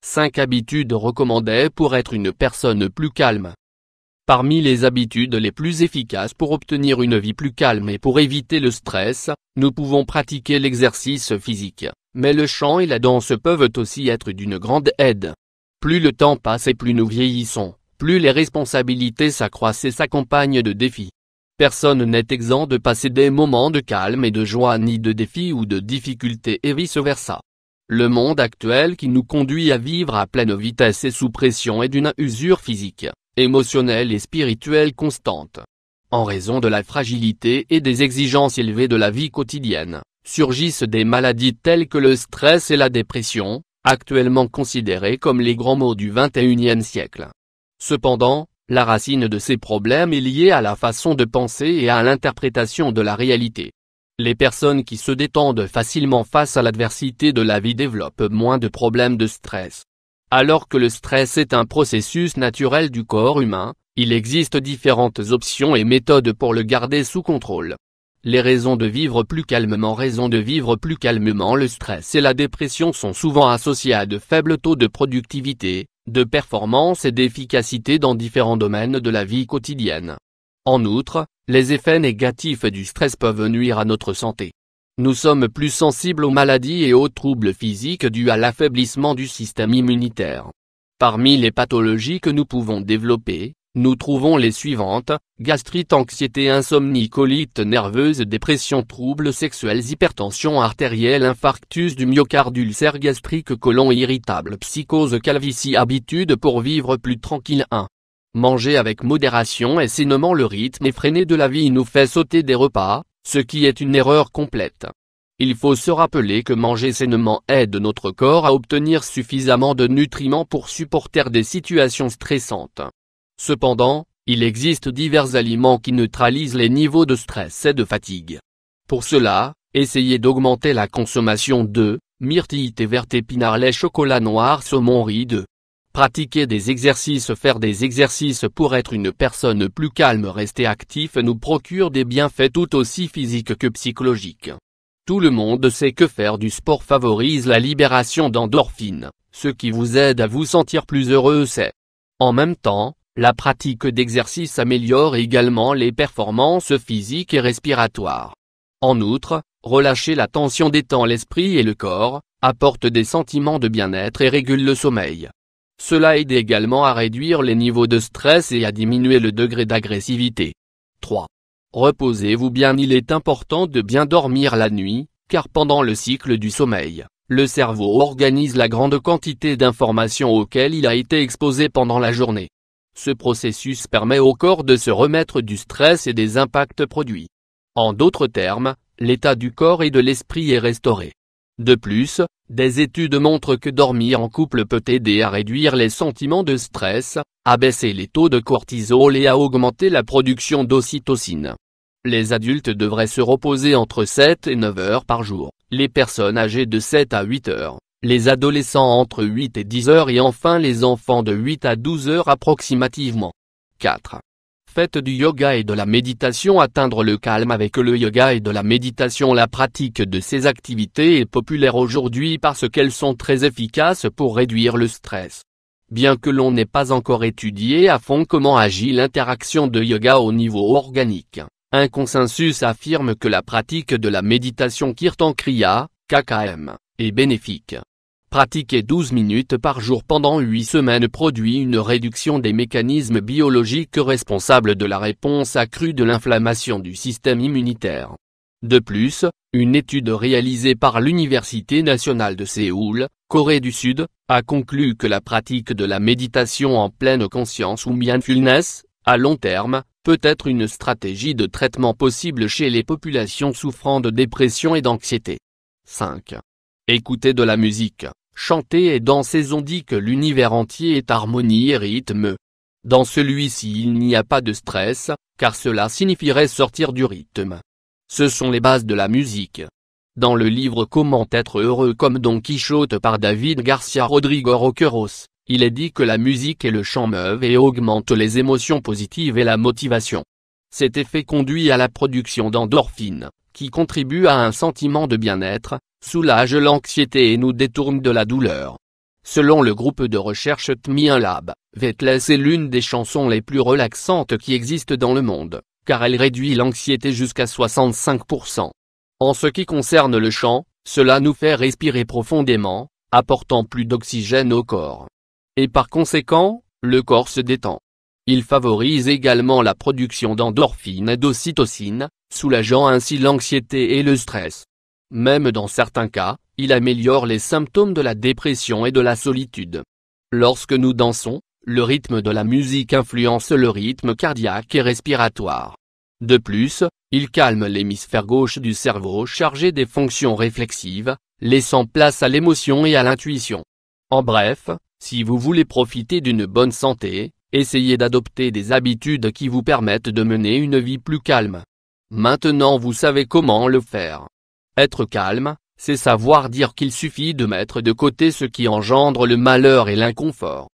5 habitudes recommandées pour être une personne plus calme. Parmi les habitudes les plus efficaces pour obtenir une vie plus calme et pour éviter le stress, nous pouvons pratiquer l'exercice physique, mais le chant et la danse peuvent aussi être d'une grande aide. Plus le temps passe et plus nous vieillissons, plus les responsabilités s'accroissent et s'accompagnent de défis. Personne n'est exempt de passer des moments de calme et de joie ni de défis ou de difficultés et vice-versa. Le monde actuel qui nous conduit à vivre à pleine vitesse et sous pression est d'une usure physique, émotionnelle et spirituelle constante. En raison de la fragilité et des exigences élevées de la vie quotidienne, surgissent des maladies telles que le stress et la dépression, actuellement considérées comme les grands maux du XXIe siècle. Cependant, la racine de ces problèmes est liée à la façon de penser et à l'interprétation de la réalité. Les personnes qui se détendent facilement face à l'adversité de la vie développent moins de problèmes de stress. Alors que le stress est un processus naturel du corps humain, il existe différentes options et méthodes pour le garder sous contrôle. Les raisons de vivre plus calmement. Le stress et la dépression sont souvent associés à de faibles taux de productivité, de performance et d'efficacité dans différents domaines de la vie quotidienne. En outre, les effets négatifs du stress peuvent nuire à notre santé. Nous sommes plus sensibles aux maladies et aux troubles physiques dus à l'affaiblissement du système immunitaire. Parmi les pathologies que nous pouvons développer, nous trouvons les suivantes: gastrite, anxiété, insomnie, colite nerveuse, dépression, troubles sexuels, hypertension artérielle, infarctus du myocarde, ulcère gastrique, côlon irritable, psychose, calvitie. Habitude pour vivre plus tranquille. 1. Manger avec modération et sainement. Le rythme effréné de la vie nous fait sauter des repas, ce qui est une erreur complète. Il faut se rappeler que manger sainement aide notre corps à obtenir suffisamment de nutriments pour supporter des situations stressantes. Cependant, il existe divers aliments qui neutralisent les niveaux de stress et de fatigue. Pour cela, essayez d'augmenter la consommation de myrtille, thé vert, épinards, lait, chocolat noir, saumon, riz. 2. Pratiquer des exercices. Faire des exercices pour être une personne plus calme. Rester actif nous procure des bienfaits tout aussi physiques que psychologiques. Tout le monde sait que faire du sport favorise la libération d'endorphines, ce qui vous aide à vous sentir plus heureux. En même temps, la pratique d'exercice améliore également les performances physiques et respiratoires. En outre, relâcher la tension détend l'esprit et le corps, apporte des sentiments de bien-être et régule le sommeil. Cela aide également à réduire les niveaux de stress et à diminuer le degré d'agressivité. 3. Reposez-vous bien. Il est important de bien dormir la nuit, car pendant le cycle du sommeil, le cerveau organise la grande quantité d'informations auxquelles il a été exposé pendant la journée. Ce processus permet au corps de se remettre du stress et des impacts produits. En d'autres termes, l'état du corps et de l'esprit est restauré. De plus, des études montrent que dormir en couple peut aider à réduire les sentiments de stress, à baisser les taux de cortisol et à augmenter la production d'ocytocine. Les adultes devraient se reposer entre 7 et 9 heures par jour, les personnes âgées de 7 à 8 heures, les adolescents entre 8 et 10 heures et enfin les enfants de 8 à 12 heures approximativement. 4. Faites du yoga et de la méditation. Atteindre le calme avec le yoga et de la méditation. La pratique de ces activités est populaire aujourd'hui parce qu'elles sont très efficaces pour réduire le stress. Bien que l'on n'ait pas encore étudié à fond comment agit l'interaction de yoga au niveau organique, un consensus affirme que la pratique de la méditation Kirtan Kriya, KKM, est bénéfique. Pratiquer 12 minutes par jour pendant 8 semaines produit une réduction des mécanismes biologiques responsables de la réponse accrue de l'inflammation du système immunitaire. De plus, une étude réalisée par l'Université nationale de Séoul, Corée du Sud, a conclu que la pratique de la méditation en pleine conscience ou mindfulness, à long terme, peut être une stratégie de traitement possible chez les populations souffrant de dépression et d'anxiété. 5. Écoutez de la musique, chanter et danser. On dit que l'univers entier est harmonie et rythme. Dans celui-ci il n'y a pas de stress, car cela signifierait sortir du rythme. Ce sont les bases de la musique. Dans le livre Comment être heureux comme Don Quichotte par David Garcia Rodrigo Roqueros, il est dit que la musique et le chant meuvent et augmentent les émotions positives et la motivation. Cet effet conduit à la production d'endorphines, qui contribuent à un sentiment de bien-être, soulage l'anxiété et nous détourne de la douleur. Selon le groupe de recherche Tmien Lab, Weightless est l'une des chansons les plus relaxantes qui existent dans le monde, car elle réduit l'anxiété jusqu'à 65%. En ce qui concerne le chant, cela nous fait respirer profondément, apportant plus d'oxygène au corps. Et par conséquent, le corps se détend. Il favorise également la production d'endorphines et d'ocytocine, soulageant ainsi l'anxiété et le stress. Même dans certains cas, il améliore les symptômes de la dépression et de la solitude. Lorsque nous dansons, le rythme de la musique influence le rythme cardiaque et respiratoire. De plus, il calme l'hémisphère gauche du cerveau chargé des fonctions réflexives, laissant place à l'émotion et à l'intuition. En bref, si vous voulez profiter d'une bonne santé, essayez d'adopter des habitudes qui vous permettent de mener une vie plus calme. Maintenant vous savez comment le faire. Être calme, c'est savoir dire qu'il suffit de mettre de côté ce qui engendre le malheur et l'inconfort.